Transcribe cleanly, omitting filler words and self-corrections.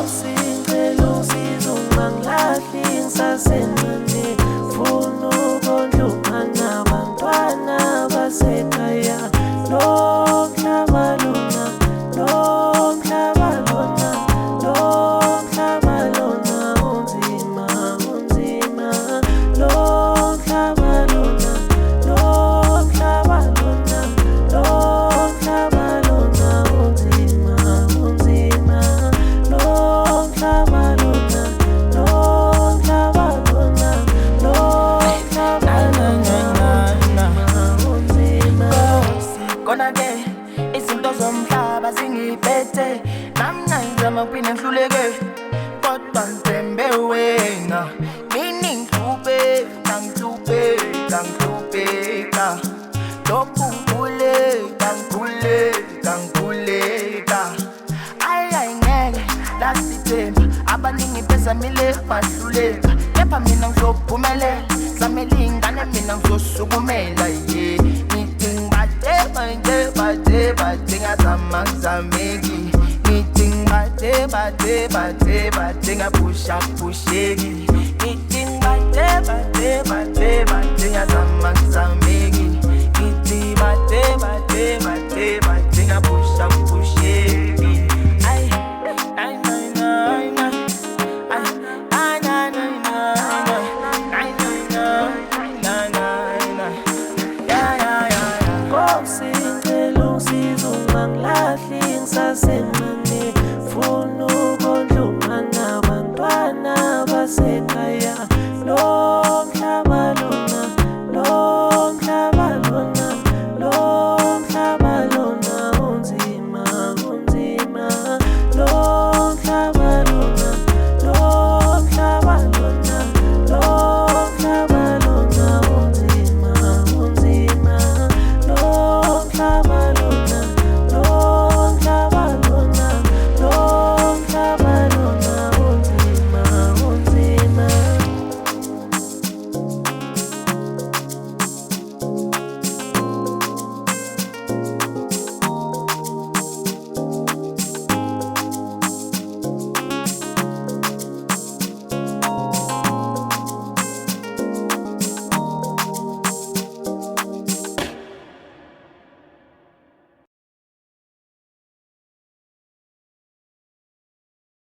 Ngicela usizo ungangilahli ngisasencane, funa ukondla nabantwana basekhaya. Lo mhlaba lona, lo mhlaba lona, lo mhlaba lona unzima, unzima. Lo mhlaba lona, lo mhlaba lona, lo mhlaba lona unzima, unzima. Lo mhlaba lona, lo mhlaba lona, lo mhlaba lona unzima. Khona-ke izinto zomhlaba zingiphethe, nami ngizama ukuphinde ngihluleke, kodwa ngithembe wena. Mina ngihlupheka, ngihlupheka, ngihlupheka, lokhu ngikhuleka, ngikhuleka, ngikhuleka. Ayi ngeke lasithemba, abaningi bezamile bahluleka, kepha mina ngizophumelela. Zamele ingane mina ngizosukumela, yeah. Bate ngazama ngizameki, ngithi bate ngapusha-pusheki, ngithi bate ngazama ngizameki, ngithi bate ngapusha-pusheki. Ay, ay, ay, ay, ay, ay, ay, ay, Ngicela usizo ungangilahli ngisasencane, funa ukondla nabantwana basekhaya.